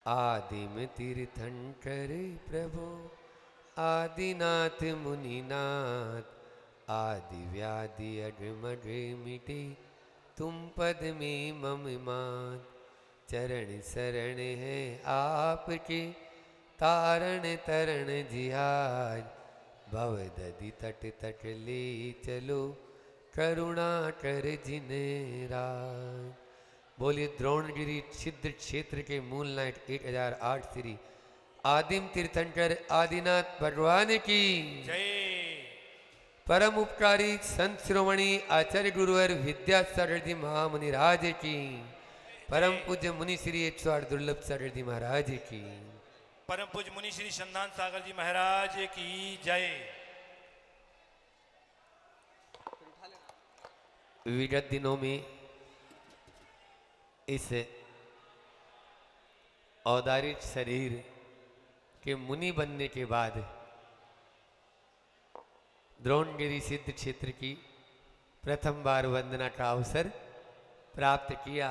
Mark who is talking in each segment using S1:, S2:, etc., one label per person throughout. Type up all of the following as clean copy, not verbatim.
S1: आदिम तीर्थंकर प्रभो आदिनाथ मुनिनाथ, आदि व्याधि अगमग मिटे तुम पद में मम मात। चरण शरण है आपके तारण तरण जिहाज, भव दधि तट तट ले चलो करुणा कर जिनराज। बोलिए द्रोणगिरी सिद्ध क्षेत्र के मूल नायक 1008 श्री आदिम तीर्थंकर आदिनाथ भगवान की
S2: जय।
S1: परम उपकारी संत शिरोमणि आचार्य गुरुवर विद्यासागर जी महामुनि राज की, परम पूज्य मुनि श्री 108 दुर्लभ सागर जी महाराज की,
S2: परम पूज्य मुनि श्री संधान सागर जी महाराज की जय।
S1: विगत दिनों में इस औदारिक शरीर के मुनि बनने के बाद द्रोणगिरी सिद्ध क्षेत्र की प्रथम बार वंदना का अवसर प्राप्त किया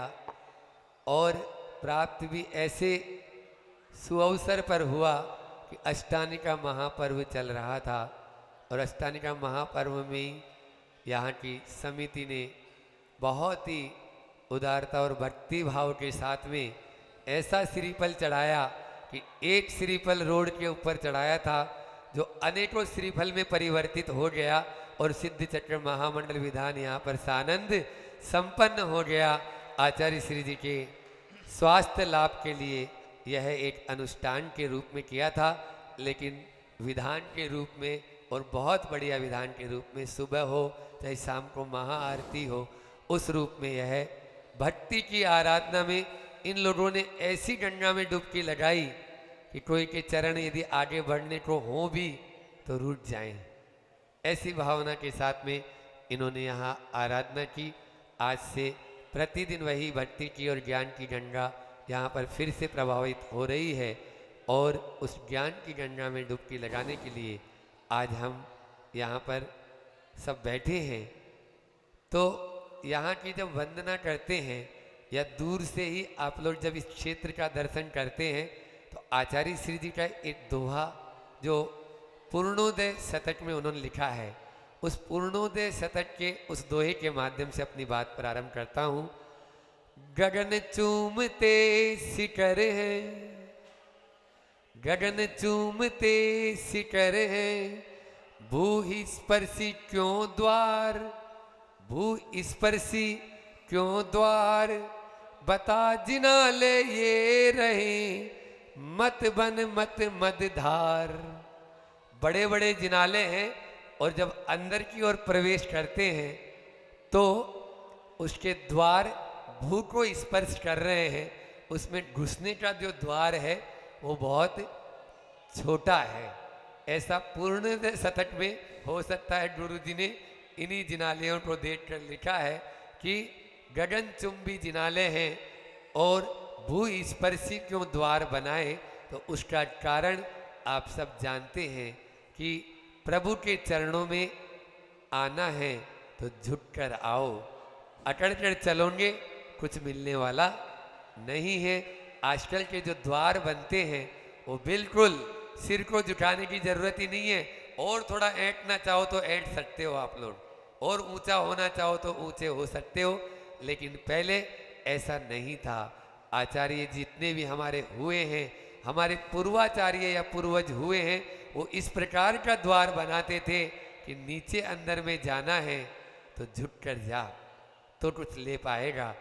S1: और प्राप्त भी ऐसे सुअवसर पर हुआ कि अष्टानी का महापर्व चल रहा था और अष्टानी का महापर्व में यहाँ की समिति ने बहुत ही उदारता और भक्ति भाव के साथ में ऐसा श्रीफल चढ़ाया कि एक श्रीफल रोड के ऊपर चढ़ाया था जो अनेकों श्रीफल में परिवर्तित हो गया और सिद्ध चक्र महामंडल विधान यहाँ पर सानंद संपन्न हो गया। आचार्य श्री जी के स्वास्थ्य लाभ के लिए यह एक अनुष्ठान के रूप में किया था, लेकिन विधान के रूप में और बहुत बढ़िया विधान के रूप में सुबह हो चाहे शाम को महाआरती हो, उस रूप में यह भक्ति की आराधना में इन लोगों ने ऐसी गंगा में डुबकी लगाई कि कोई के चरण यदि आगे बढ़ने को हो भी तो रुक जाएं। ऐसी भावना के साथ में इन्होंने यहाँ आराधना की। आज से प्रतिदिन वही भक्ति की और ज्ञान की गंगा यहाँ पर फिर से प्रभावित हो रही है और उस ज्ञान की गंगा में डुबकी लगाने के लिए आज हम यहाँ पर सब बैठे हैं। तो यहाँ की जब वंदना करते हैं या दूर से ही आप लोग जब इस क्षेत्र का दर्शन करते हैं तो आचार्य श्री जी का एक दोहा जो पूर्णोदय शतक में उन्होंने लिखा है, उस पूर्णोदय शतक के उस दोहे के माध्यम से अपनी बात प्रारंभ करता हूँ। गगन चूमते शिखर हैं, गगन चूमते शिखर हैं, भू स्पर्शी क्यों द्वार, भू स्पर्शी क्यों द्वार, बता जिनाले ये रहे, मत बन मत मद धार। बड़े बड़े जिनाले हैं और जब अंदर की ओर प्रवेश करते हैं तो उसके द्वार भू को स्पर्श कर रहे हैं, उसमें घुसने का जो द्वार है वो बहुत छोटा है। ऐसा पूर्ण शतक में हो सकता है गुरु जी ने इन्हीं जिनालयों को देखकर लिखा है कि गगन चुंबी जिनाले हैं और भू स्पर्शी क्यों द्वार बनाए, तो उसका कारण आप सब जानते हैं कि प्रभु के चरणों में आना है तो झुककर आओ, अकड़ कर चलोगे कुछ मिलने वाला नहीं है। आजकल के जो द्वार बनते हैं वो बिल्कुल सिर को झुकाने की जरूरत ही नहीं है, और थोड़ा ऐंठना चाहो तो ऐंठ सकते हो आप लोग, और ऊंचा होना चाहो तो ऊंचे हो सकते हो, लेकिन पहले ऐसा नहीं था। आचार्य जितने भी हमारे हुए हैं, हमारे पूर्वाचार्य या पूर्वज हुए हैं, वो इस प्रकार का द्वार बनाते थे कि नीचे अंदर में जाना है तो झुक कर जा तो कुछ ले पाएगा,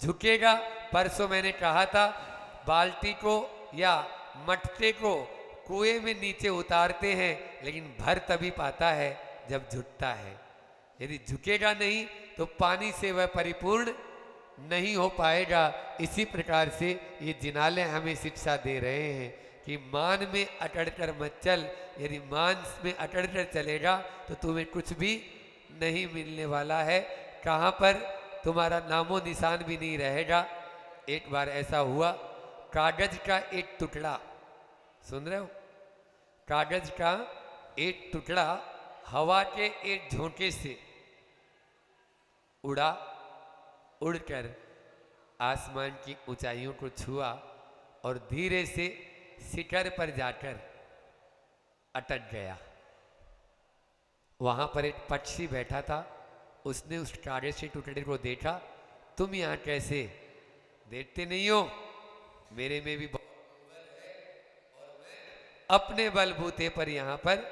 S1: झुकेगा। परसों मैंने कहा था बाल्टी को या मटके को कुएं में नीचे उतारते हैं, लेकिन भर तभी पाता है जब झुकता है। यदि झुकेगा नहीं तो पानी से वह परिपूर्ण नहीं हो पाएगा। इसी प्रकार से ये जिनाले हमें शिक्षा दे रहे हैं कि मान में अकड़ कर मत चल, यदि मान में अकड़ कर चलेगा तो तुम्हें कुछ भी नहीं मिलने वाला है, कहाँ पर तुम्हारा नामो निशान भी नहीं रहेगा। एक बार ऐसा हुआ, कागज का एक टुकड़ा, सुन रहे हो, कागज का एक टुकड़ा हवा के एक झोंके से उड़ा, उड़कर आसमान की ऊंचाइयों को छुआ और धीरे से शिखर पर जाकर अटक गया। वहां पर एक पक्षी बैठा था, उसने उस कागज के टुकड़े को देखा, तुम यहाँ कैसे, देखते नहीं हो मेरे में भी अपने बलबूते पर यहाँ पर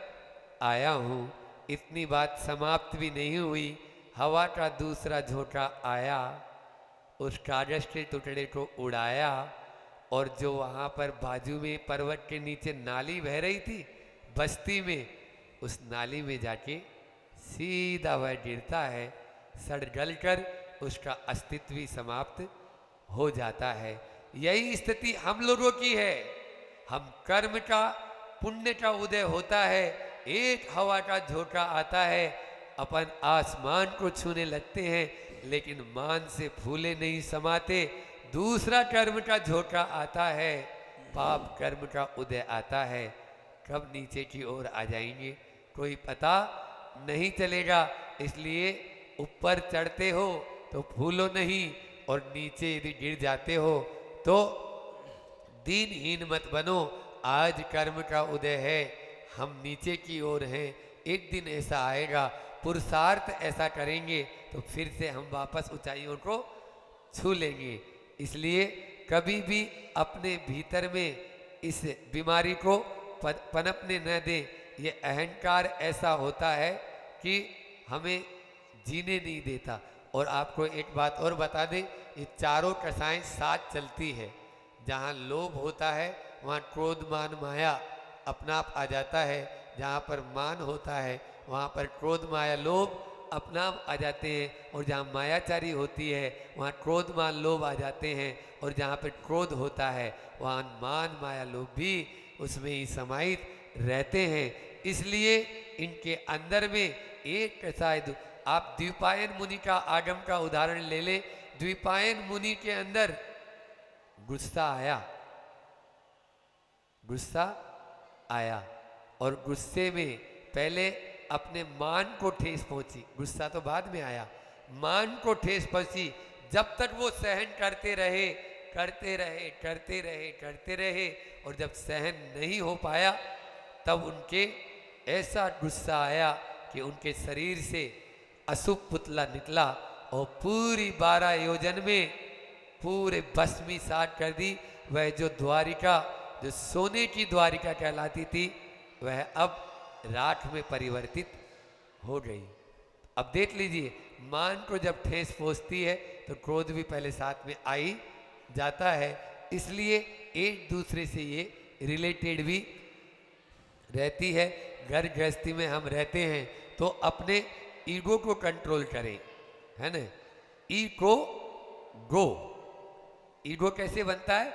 S1: आया हूँ। इतनी बात समाप्त भी नहीं हुई, हवा का दूसरा झोंका आया, उस कागज के टुकड़े को उड़ाया और जो वहाँ पर बाजू में पर्वत के नीचे नाली बह रही थी बस्ती में, उस नाली में जाके सीधा वह गिरता है, सड़ गल कर उसका अस्तित्व भी समाप्त हो जाता है। यही स्थिति हम लोगों की है। हम कर्म का, पुण्य का उदय होता है, एक हवा का झोंका आता है, अपन आसमान को छूने लगते हैं, लेकिन मान से फूले नहीं समाते। दूसरा कर्म का झोंका आता है, पाप कर्म का उदय आता है, कब नीचे की ओर आ जाएंगे कोई पता नहीं चलेगा। इसलिए ऊपर चढ़ते हो तो फूलो नहीं, और नीचे यदि गिर जाते हो तो दीनहीन मत बनो। आज कर्म का उदय है, हम नीचे की ओर हैं, एक दिन ऐसा आएगा, पुरुषार्थ ऐसा करेंगे तो फिर से हम वापस ऊंचाइयों को छू लेंगे। इसलिए कभी भी अपने भीतर में इस बीमारी को पनपने न दें। ये अहंकार ऐसा होता है कि हमें जीने नहीं देता। और आपको एक बात और बता दें, ये चारों कसाएं साथ चलती है। जहाँ लोभ होता है वहाँ क्रोध मान माया अपना आप आ जाता है, जहाँ पर मान होता है वहाँ पर क्रोध माया लोभ अपना आप आ जाते हैं, और जहाँ मायाचारी होती है वहाँ क्रोध मान लोभ आ जाते हैं, और जहाँ पर क्रोध होता है वहाँ मान माया लोभ भी उसमें ही समाहित रहते हैं। इसलिए इनके अंदर में एक शायद आप द्विपायन मुनि का आगम का उदाहरण ले ले। द्विपायन मुनि के अंदर गुस्सा आया और गुस्से में पहले अपने मान को ठेस पहुंची, गुस्सा तो बाद में आया, मान को ठेस पहुंची। जब तक वो सहन करते रहे और जब सहन नहीं हो पाया तब उनके ऐसा गुस्सा आया कि उनके शरीर से अशुभ पुतला निकला और पूरी 12 योजन में पूरे भस्मीसात कर दी। वह जो द्वारिका, जो सोने की द्वारिका कहलाती थी, वह अब राख में परिवर्तित हो गई। अब देख लीजिए, मान को जब ठेस पहुंचती है तो क्रोध भी पहले साथ में आई जाता है। इसलिए एक दूसरे से ये रिलेटेड भी रहती है। घर गृहस्थी में हम रहते हैं तो अपने ईगो को कंट्रोल करें, है ना। ईगो कैसे बनता है?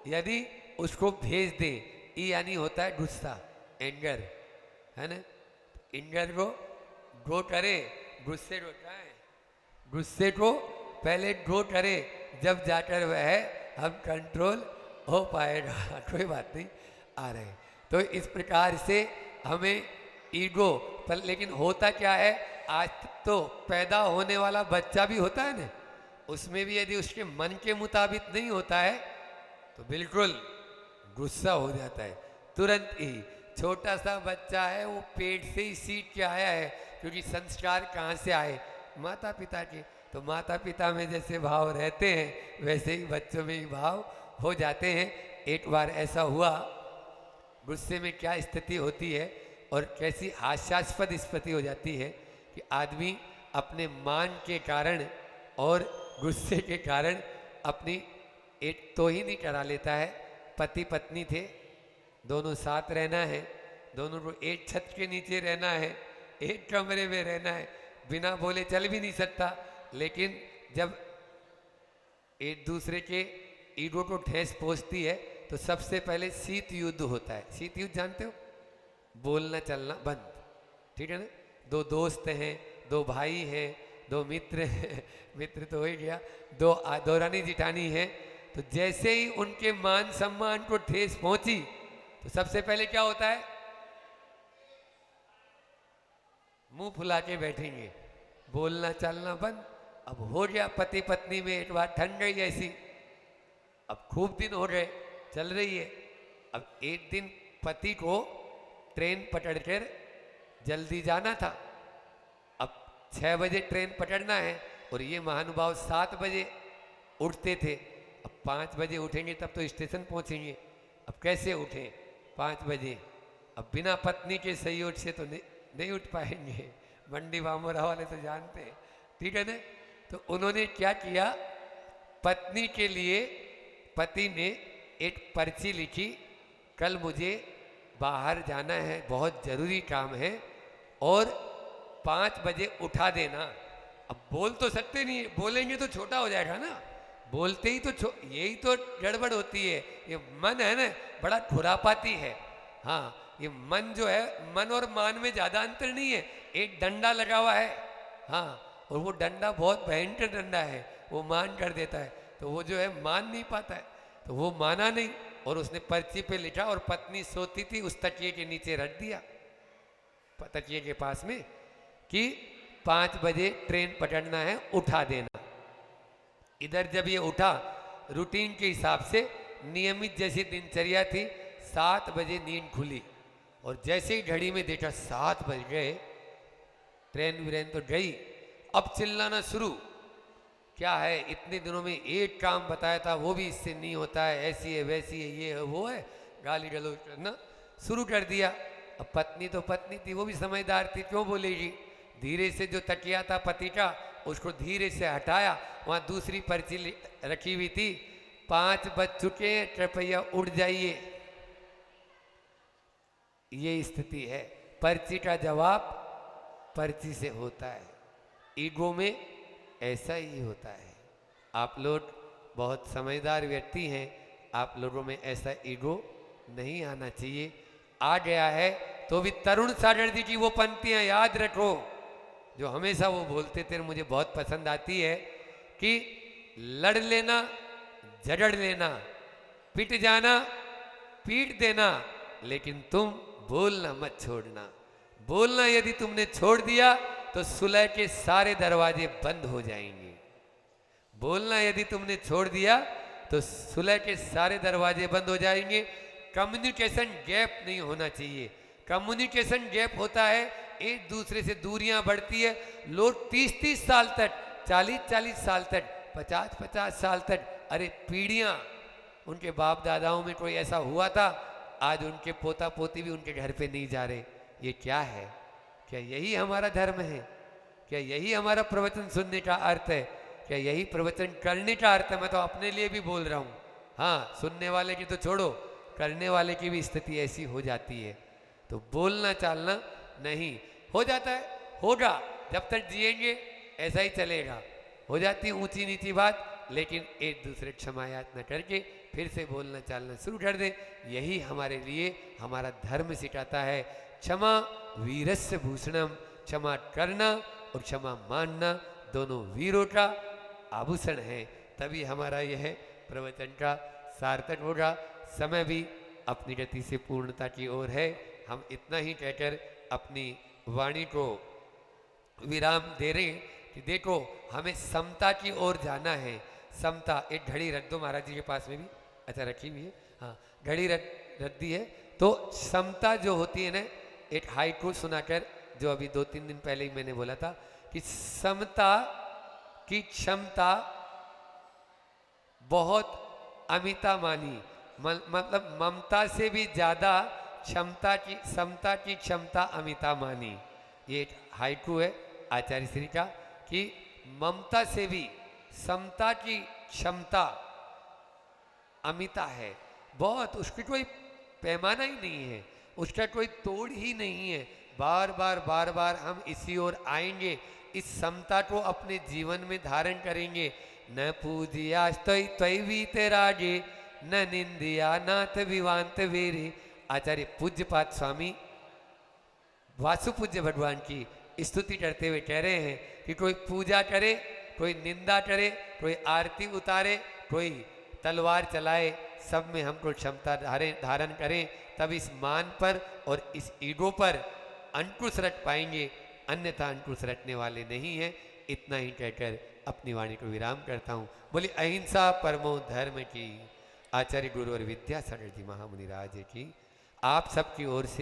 S1: यदि उसको भेज दे, यानी होता है गुस्सा, एंगर, है ना। एंगर को गो करे, गुस्से को पहले गो करे, जब जाकर वह हम कंट्रोल हो पाएगा। कोई बात नहीं, आ रहे। तो इस प्रकार से हमें ईगो पर, लेकिन होता क्या है, आज तो पैदा होने वाला बच्चा भी होता है ना, उसमें भी यदि उसके मन के मुताबिक नहीं होता है तो बिल्कुल गुस्सा हो जाता है तुरंत ही। छोटा सा बच्चा है, वो पेट से ही सीख के आया है, क्योंकि संस्कार कहाँ से आए? माता पिता के। तो माता पिता में जैसे भाव रहते हैं वैसे ही बच्चों में ही भाव हो जाते हैं। एक बार ऐसा हुआ, गुस्से में क्या स्थिति होती है और कैसी हास्यास्पद स्थिति हो जाती है कि आदमी अपने मान के कारण और गुस्से के कारण अपनी एक तोहिनी करा लेता है। पति पत्नी थे, दोनों साथ रहना है, दोनों को एक छत के नीचे रहना है, एक कमरे में रहना है, बिना बोले चल भी नहीं सकता। लेकिन जब एक दूसरे के ईगो को ठेस पहुंचती है तो सबसे पहले शीत युद्ध होता है। शीत युद्ध जानते हो? बोलना चलना बंद, ठीक है ना। दो दोस्त हैं, दो भाई हैं, दो मित्र हैं, मित्र तो हो ही गया, दो रानी जिठानी हैं। तो जैसे ही उनके मान सम्मान को ठेस पहुंची तो सबसे पहले क्या होता है? मुंह फुला के बैठेंगे, बोलना चलना बंद। अब हो गया पति पत्नी में एक बात ठन गई ऐसी, अब खूब दिन हो गए, चल रही है। अब एक दिन पति को ट्रेन पकड़कर जल्दी जाना था। अब 6 बजे ट्रेन पकड़ना है और ये महानुभाव 7 बजे उठते थे। अब 5 बजे उठेंगे तब तो स्टेशन पहुंचेंगे। अब कैसे उठें 5 बजे? अब बिना पत्नी के सहयोग से तो नहीं उठ पाएंगे। मंडी बामोरा वाले तो जानते हैं, ठीक है ना। तो उन्होंने क्या किया, पत्नी के लिए पति ने एक पर्ची लिखी, कल मुझे बाहर जाना है, बहुत ज़रूरी काम है और 5 बजे उठा देना। अब बोल तो सकते नहीं, बोलेंगे तो छोटा हो जाएगा ना, बोलते ही तो यही तो गड़बड़ होती है। ये मन है ना, बड़ा खुरापाती है। हाँ, ये मन जो है, मन और मान में ज़्यादा अंतर नहीं है। एक डंडा लगा हुआ है, हाँ, और वो डंडा बहुत भयंकर डंडा है, वो मान कर देता है। तो वो जो है मान नहीं पाता है, तो वो माना नहीं और उसने पर्ची पे लिखा और पत्नी सोती थी उस तकिए के नीचे रख दिया, तकिए के पास में, कि 5 बजे ट्रेन पकड़ना है, उठा देना। इधर जब ये उठा, रूटीन के हिसाब से नियमित जैसी दिनचर्या थी, 7 बजे नींद खुली और जैसे ही घड़ी में देखा 7 बज गए, ट्रेन व्रेन तो गई। अब चिल्लाना शुरू, क्या है, इतने दिनों में एक काम बताया था वो भी इससे नहीं होता है, ऐसी है वैसी है, ये है वो है, गाली गलौज करना शुरू कर दिया। अब पत्नी तो पत्नी थी, वो भी समझदार थी, क्यों बोलेगी। धीरे से जो तकिया था पति का, उसको धीरे से हटाया, वहाँ दूसरी पर्ची रखी हुई थी, 5 बज चुके हैं, कृपया उठ जाइए। ये स्थिति है। पर्ची का जवाब पर्ची से होता है। ईगो में ऐसा ही होता है। आप लोग बहुत समझदार व्यक्ति हैं, आप लोगों में ऐसा ईगो नहीं आना चाहिए। आ गया है तो भी तरुण सागर जी की वो पंक्तियां याद रखो जो हमेशा वो बोलते थे, मुझे बहुत पसंद आती है, कि लड़ लेना, झगड़ लेना, पिट जाना, पीट देना, लेकिन तुम बोलना मत छोड़ना। बोलना यदि तुमने छोड़ दिया तो सुलह के सारे दरवाजे बंद हो जाएंगे। बोलना यदि तुमने छोड़ दिया तो सुलह के सारे दरवाजे बंद हो जाएंगे। कम्युनिकेशन गैप नहीं होना चाहिए। कम्युनिकेशन गैप होता है, एक दूसरे से दूरियां बढ़ती है। लोग 30-30 साल तक, 40-40 साल तक, 50-50 साल तक, अरे पीढ़ियां, उनके बाप दादाओं में कोई ऐसा हुआ था, आज उनके पोता पोती भी उनके घर पे नहीं जा रहे। ये क्या है? क्या यही हमारा धर्म है? क्या यही हमारा प्रवचन सुनने का अर्थ है? क्या यही प्रवचन करने का अर्थ है? मैं तो अपने लिए भी बोल रहा हूँ। हाँ, सुनने वाले की तो छोड़ो, करने वाले की भी स्थिति ऐसी हो जाती है। तो बोलना चालना नहीं हो जाता है, होगा, जब तक जिएंगे ऐसा ही चलेगा। हो जाती ऊंची नीची बात, लेकिन एक दूसरे क्षमा याचना करके फिर से बोलना चालना शुरू कर दे। यही हमारे लिए हमारा धर्म सिखाता है। क्षमा वीरस्य भूषणम, क्षमा करना और क्षमा मानना दोनों वीरों का आभूषण है। तभी हमारा यह प्रवचन का सार्थक होगा। समय भी अपनी गति से पूर्णता की ओर है। हम इतना ही कहकर अपनी वाणी को विराम दे रहे हैं कि देखो, हमें समता की ओर जाना है। समता, एक घड़ी रख दो महाराज जी के पास में भी, अच्छा रखी हुई है, हाँ घड़ी रख दी है। तो समता जो होती है ना, एक हाइकू सुनाकर, जो अभी 2-3 दिन पहले ही मैंने बोला था कि समता की क्षमता बहुत अमिता मानी, मतलब ममता से भी ज्यादा क्षमता की, समता की क्षमता अमिता मानी। ये एक हाइकू है आचार्य श्री का कि ममता से भी समता की क्षमता अमिता है बहुत, उसकी कोई पैमाना ही नहीं है, उसका कोई तोड़ ही नहीं है। बार बार हम इसी ओर आएंगे, इस समता को अपने जीवन में धारण करेंगे। न पूजिया त्वयीते राजे, न निंदिया नाथ विवांत वेरे। आचार्य पूज्यपाद स्वामी वासु पूज्य भगवान की स्तुति करते हुए कह रहे हैं कि कोई पूजा करे, कोई निंदा करे, कोई आरती उतारे, कोई तलवार चलाए, सब में हमको क्षमता धारण करें, तब इस मान पर और इस ईगो पर अंकुश रख पाएंगे, अन्यथा अंकुश रखने वाले नहीं हैं। इतना ही कहकर अपनी वाणी को विराम करता हूँ। बोली अहिंसा परमो धर्म की। आचार्य गुरु और विद्यासागर जी महामुनि राज की आप सबकी ओर से